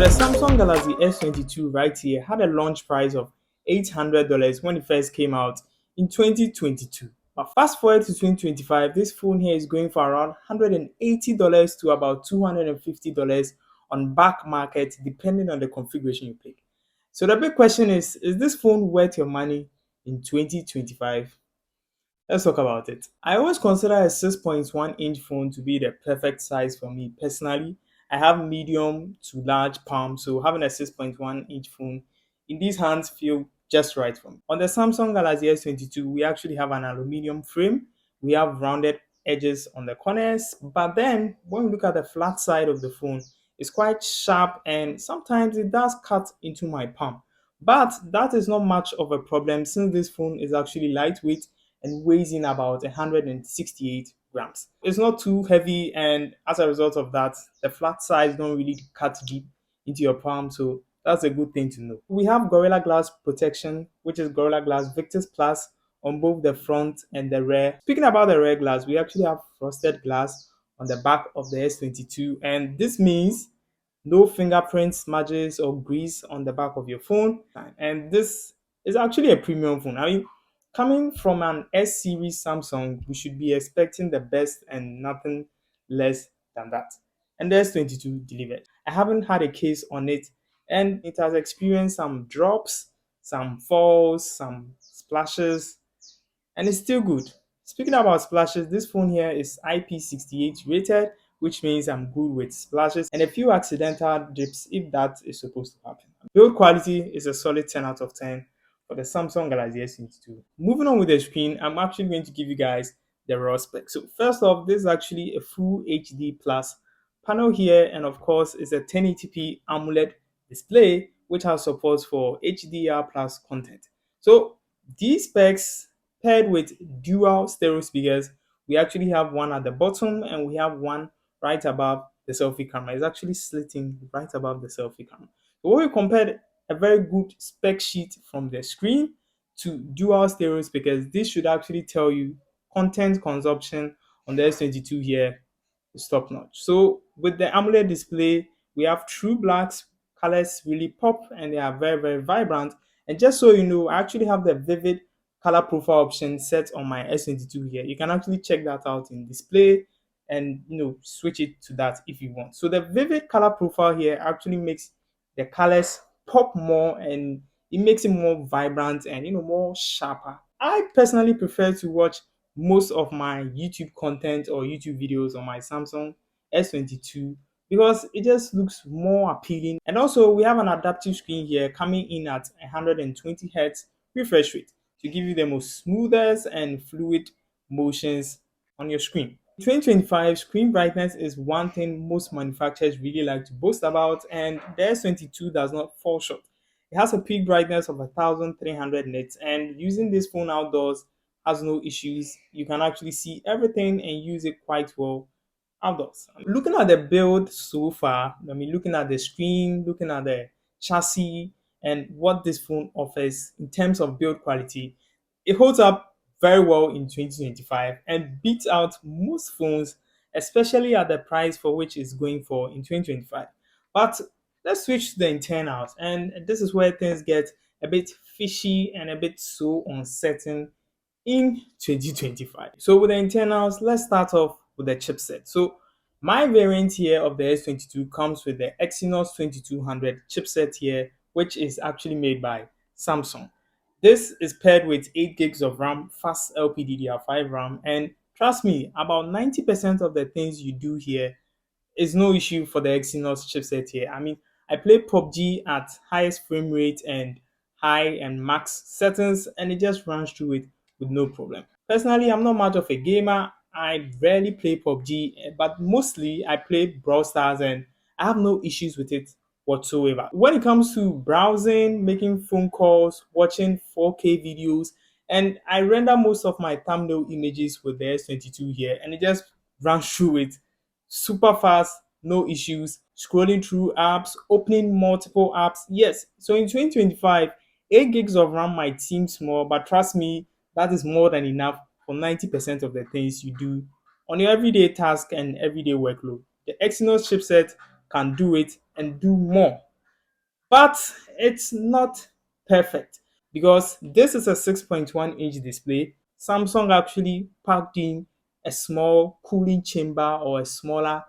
Samsung Galaxy S22 right here had a launch price of $800 when it first came out in 2022. But fast forward to 2025, this phone here is going for around $180 to about $250 on back market depending on the configuration you pick. So the big question is this phone worth your money in 2025? Let's talk about it. I always consider a 6.1-inch phone to be the perfect size for me personally. I have medium to large palm, so having a 6.1-inch phone in these hands feel just right for me. On the Samsung Galaxy S22, we actually have an aluminum frame. We have rounded edges on the corners, but then when we look at the flat side of the phone, it's quite sharp and sometimes it does cut into my palm. But that is not much of a problem since this phone is actually lightweight and weighs in about 168 grams. It's not too heavy, and as a result of that, the flat sides don't really cut deep into your palm, so that's a good thing to know. We have Gorilla Glass protection, which is Gorilla Glass Victus Plus on both the front and the rear. Speaking about the rear glass, we actually have frosted glass on the back of the S22, and this means no fingerprint smudges or grease on the back of your phone. And this is actually a premium phone. I mean, coming from an S series Samsung, we should be expecting the best and nothing less than that. And the S22 delivered. I haven't had a case on it, and it has experienced some drops, some falls, some splashes, and it's still good. Speaking about splashes, this phone here is IP68 rated, which means I'm good with splashes and a few accidental dips if that is supposed to happen. Build quality is a solid 10 out of 10 for the Samsung Galaxy S22. Moving on with the screen, I'm actually going to give you guys the raw specs. So first off, this is actually a full HD plus panel here, and of course it's a 1080p AMOLED display which has support for HDR plus content. So these specs paired with dual stereo speakers, we actually have one at the bottom and we have one right above the selfie camera. It's actually slitting right above the selfie camera. So when we compared a very good spec sheet from the screen to dual stereo speakers, this should actually tell you content consumption on the S22 here is top notch. So with the AMOLED display, we have true blacks, colors really pop and they are very, very vibrant. And just so you know, I actually have the vivid color profile option set on my S22 here. You can actually check that out in display and switch it to that if you want. So the vivid color profile here actually makes the colors pop more and it makes it more vibrant and more sharper. I personally prefer to watch most of my YouTube content or YouTube videos on my Samsung S22 because it just looks more appealing. And also we have an adaptive screen here coming in at 120 Hz refresh rate to give you the most smoothest and fluid motions on your screen. In 2025, screen brightness is one thing most manufacturers really like to boast about, and the S22 does not fall short. It has a peak brightness of 1300 nits, and using this phone outdoors has no issues. You can actually see everything and use it quite well outdoors. Looking at the build so far, looking at the screen, looking at the chassis, and what this phone offers in terms of build quality, it holds up very well in 2025 and beats out most phones, especially at the price for which it's going for in 2025. But let's switch to the internals, and this is where things get a bit fishy and a bit so uncertain in 2025. So with the internals, let's start off with the chipset. So my variant here of the S22 comes with the Exynos 2200 chipset here, which is actually made by Samsung. This is paired with 8 gigs of RAM, fast LPDDR5 RAM, and trust me, about 90% of the things you do here is no issue for the Exynos chipset here. I mean, I play PUBG at highest frame rate and high and max settings, and it just runs through it with no problem. Personally, I'm not much of a gamer. I rarely play PUBG, but mostly I play Brawl Stars, and I have no issues with it whatsoever. When it comes to browsing, making phone calls, watching 4K videos, and I render most of my thumbnail images with the S22 here, and it just runs through it super fast, no issues, scrolling through apps, opening multiple apps. Yes, so in 2025, 8 gigs of RAM might seem small, but trust me, that is more than enough for 90% of the things you do on your everyday task and everyday workload. The Exynos chipset can do it and do more. But it's not perfect because this is a 6.1-inch display. Samsung actually packed in a small cooling chamber or a smaller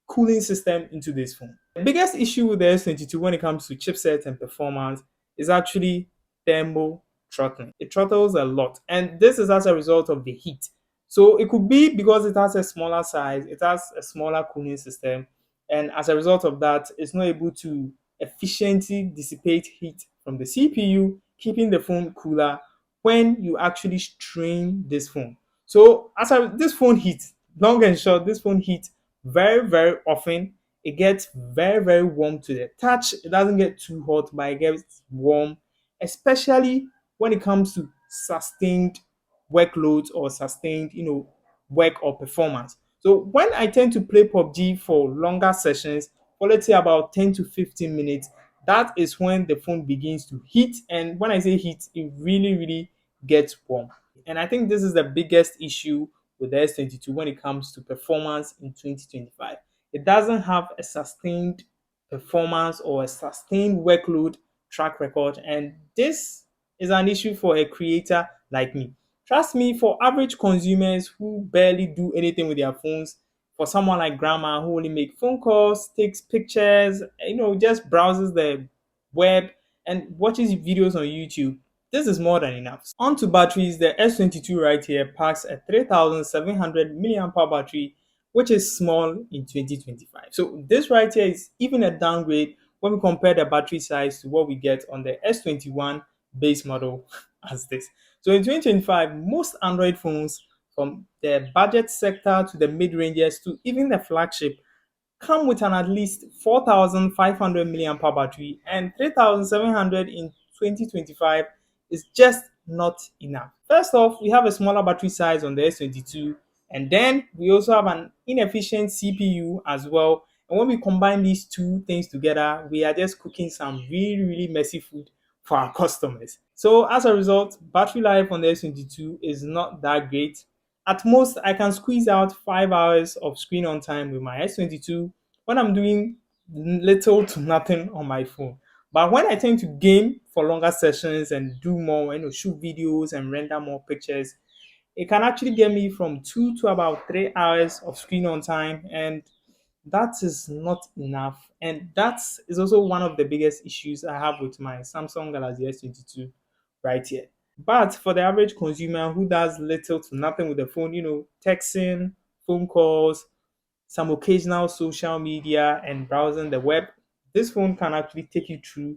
cooling system into this phone. The biggest issue with the S22 when it comes to chipset and performance is actually thermal throttling. It throttles a lot, and this is as a result of the heat. So it could be because it has a smaller size, it has a smaller cooling system, and as a result of that, it's not able to efficiently dissipate heat from the CPU, keeping the phone cooler when you actually strain this phone. So this phone heats, long and short, this phone heats very, very often. It gets very, very warm to the touch. It doesn't get too hot, but it gets warm, especially when it comes to sustained workloads or sustained, work or performance. So when I tend to play PUBG for longer sessions, for let's say about 10 to 15 minutes, that is when the phone begins to heat. And when I say heat, it really, really gets warm. And I think this is the biggest issue with the S22 when it comes to performance in 2025. It doesn't have a sustained performance or a sustained workload track record. And this is an issue for a creator like me. Trust me, for average consumers who barely do anything with their phones, for someone like grandma who only make phone calls, takes pictures, just browses the web and watches videos on YouTube, this is more than enough. On to batteries, the S22 right here packs a 3700 milliamp hour battery, which is small in 2025. So this right here is even a downgrade when we compare the battery size to what we get on the S21 base model as this. So in 2025, most Android phones from the budget sector to the mid-ranges to even the flagship come with an at least 4500 milliamp hour battery, and 3700 in 2025 is just not enough. First off, we have a smaller battery size on the S22, and then we also have an inefficient CPU as well. And when we combine these two things together, we are just cooking some really, really messy food for our customers. So as a result, battery life on the S22 is not that great. At most, I can squeeze out 5 hours of screen on time with my S22 when I'm doing little to nothing on my phone. But when I tend to game for longer sessions and do more, shoot videos and render more pictures, it can actually get me from 2 to about 3 hours of screen on time, and that is not enough. And that is also one of the biggest issues I have with my Samsung Galaxy S22 right here. But for the average consumer who does little to nothing with the phone, texting, phone calls, some occasional social media, and browsing the web, this phone can actually take you through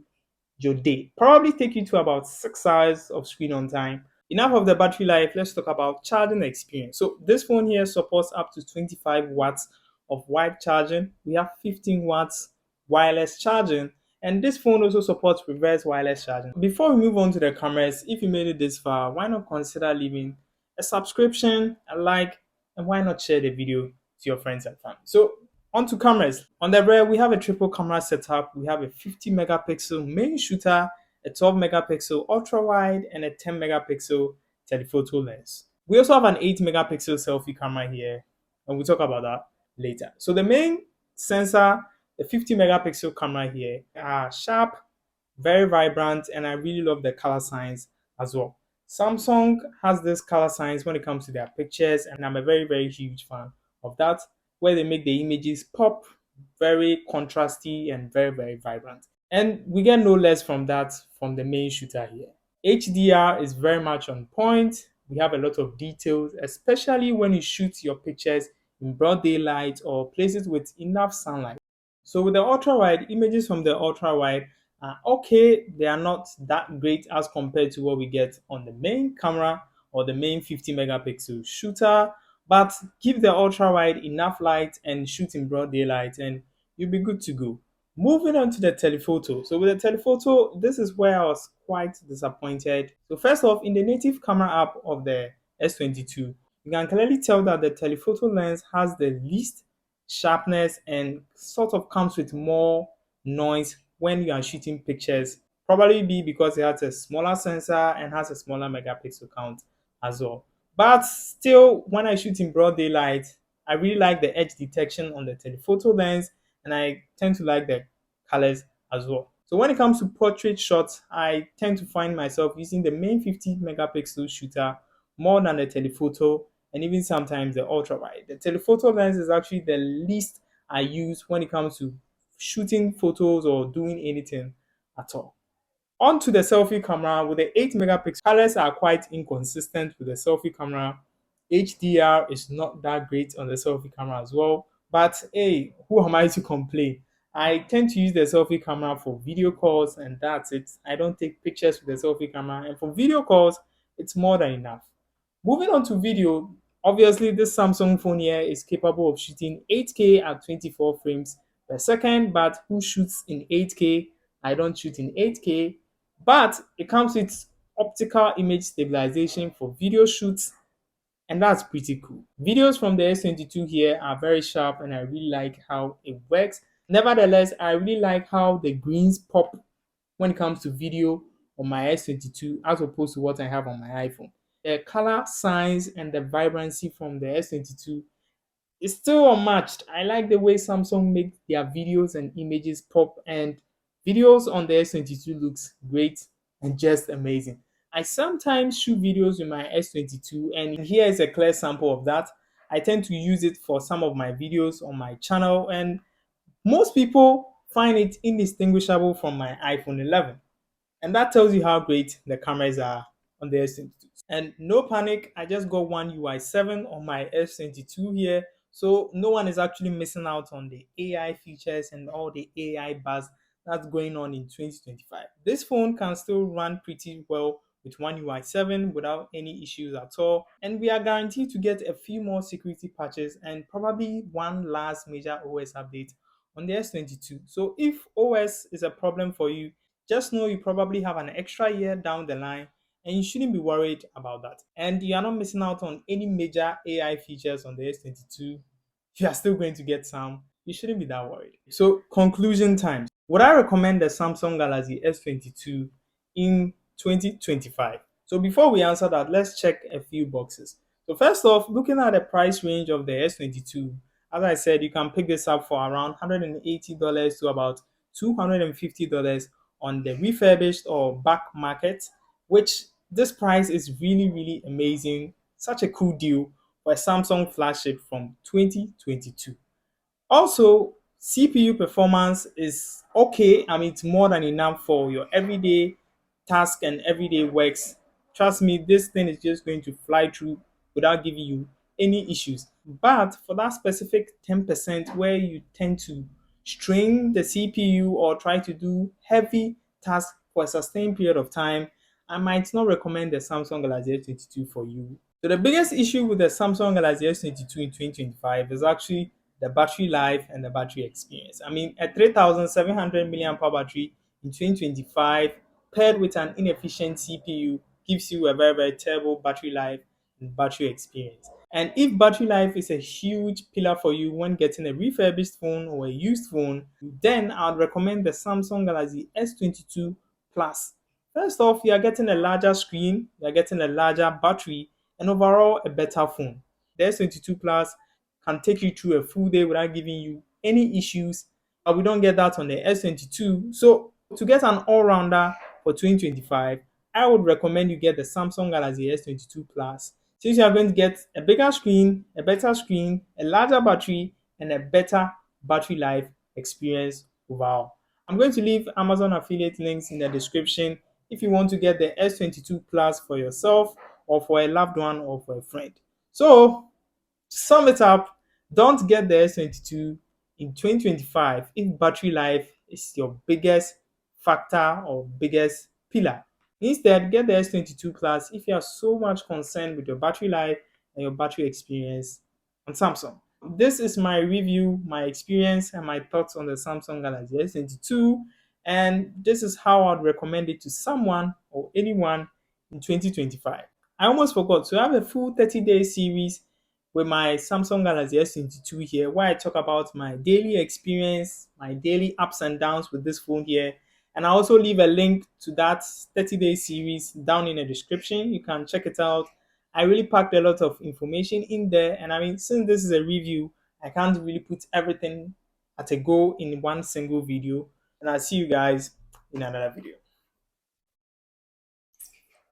your day. Probably take you to about 6 hours of screen on time. Enough of the battery life, let's talk about charging experience. So this phone here supports up to 25 watts of wired charging. We have 15 watts wireless charging, and this phone also supports reverse wireless charging. Before we move on to the cameras, if you made it this far, why not consider leaving a subscription, a like, and why not share the video to your friends and family? So on to cameras. On the rear, we have a triple camera setup. We have a 50 megapixel main shooter, a 12 megapixel ultra wide, and a 10 megapixel telephoto lens. We also have an 8 megapixel selfie camera here, and we'll talk about that later. So the main sensor, the 50 megapixel camera here, are sharp, very vibrant, and I really love the color science as well. Samsung has this color science when it comes to their pictures, and I'm a very, very huge fan of that, where they make the images pop, very contrasty and very, very vibrant. And we get no less from that from the main shooter here. HDR is very much on point. We have a lot of details, especially when you shoot your pictures in broad daylight or places with enough sunlight. So with the ultra wide, images from the ultra wide are okay. They are not that great as compared to what we get on the main camera or the main 50 megapixel shooter, but give the ultra wide enough light and shoot in broad daylight and you'll be good to go. Moving on to the telephoto. So with the telephoto, this is where I was quite disappointed. So first off, in the native camera app of the S22, you can clearly tell that the telephoto lens has the least sharpness and sort of comes with more noise when you are shooting pictures. Probably be because it has a smaller sensor and has a smaller megapixel count as well. But still, when I shoot in broad daylight, I really like the edge detection on the telephoto lens, and I tend to like the colors as well. So when it comes to portrait shots, I tend to find myself using the main 50 megapixel shooter more than the telephoto and even sometimes the ultra wide. The telephoto lens is actually the least I use when it comes to shooting photos or doing anything at all. Onto the selfie camera with the 8 megapixel. Colors are quite inconsistent with the selfie camera. HDR is not that great on the selfie camera as well. But hey, who am I to complain? I tend to use the selfie camera for video calls and that's it. I don't take pictures with the selfie camera. And for video calls, it's more than enough. Moving on to video, obviously this Samsung phone here is capable of shooting 8K at 24 frames per second, but who shoots in 8K? I don't shoot in 8K, but it comes with optical image stabilization for video shoots, and that's pretty cool. Videos from the S22 here are very sharp and I really like how it works. Nevertheless, I really like how the greens pop when it comes to video on my S22 as opposed to what I have on my iPhone. The color size and the vibrancy from the S22 is still unmatched. I like the way Samsung make their videos and images pop, and videos on the S22 looks great and just amazing. I sometimes shoot videos with my S22 and here is a clear sample of that. I tend to use it for some of my videos on my channel and most people find it indistinguishable from my iPhone 11. And that tells you how great the cameras are on the S22. And no panic, I just got one UI7 on my S22 here. So no one is actually missing out on the AI features and all the AI buzz that's going on in 2025. This phone can still run pretty well with one UI7 without any issues at all. And we are guaranteed to get a few more security patches and probably one last major OS update on the S22. So if OS is a problem for you, just know you probably have an extra year down the line and you shouldn't be worried about that. And you are not missing out on any major AI features on the S22. You are still going to get some. You shouldn't be that worried. So, conclusion time. Would I recommend the Samsung Galaxy S22 in 2025? So, before we answer that, let's check a few boxes. So, first off, looking at the price range of the S22, as I said, you can pick this up for around $180 to about $250 on the refurbished or back market, which this price is really, really amazing. Such a cool deal for a Samsung flagship from 2022. Also, CPU performance is okay. I mean, it's more than enough for your everyday task and everyday works. Trust me, this thing is just going to fly through without giving you any issues. But for that specific 10% where you tend to strain the CPU or try to do heavy tasks for a sustained period of time, I might not recommend the Samsung Galaxy S22 for you. So the biggest issue with the Samsung Galaxy S22 in 2025 is actually the battery life and the battery experience. I mean, a 3700 milliamp hour battery in 2025 paired with an inefficient CPU gives you a very, very terrible battery life and battery experience. And if battery life is a huge pillar for you when getting a refurbished phone or a used phone, then I'd recommend the Samsung Galaxy S22 Plus. First off, you are getting a larger screen, you are getting a larger battery, and overall a better phone. The S22 Plus can take you through a full day without giving you any issues, but we don't get that on the S22. So to get an all-rounder for 2025, I would recommend you get the Samsung Galaxy S22 Plus. Since you are going to get a bigger screen, a better screen, a larger battery, and a better battery life experience overall. I'm going to leave Amazon affiliate links in the description if you want to get the S22 Plus for yourself or for a loved one or for a friend. So, to sum it up, don't get the S22 in 2025 if battery life is your biggest factor or biggest pillar. Instead, get the S22 Plus if you are so much concerned with your battery life and your battery experience on Samsung. This is my review, my experience, and my thoughts on the Samsung Galaxy S22. And this is how I'd recommend it to someone or anyone in 2025. I almost forgot to have a full 30-day series with my Samsung Galaxy S22 here, where I talk about my daily experience, my daily ups and downs with this phone here. And I also leave a link to that 30-day series down in the description. You can check it out. I really packed a lot of information in there. And I mean, since this is a review, I can't really put everything at a go in one single video. And I'll see you guys in another video.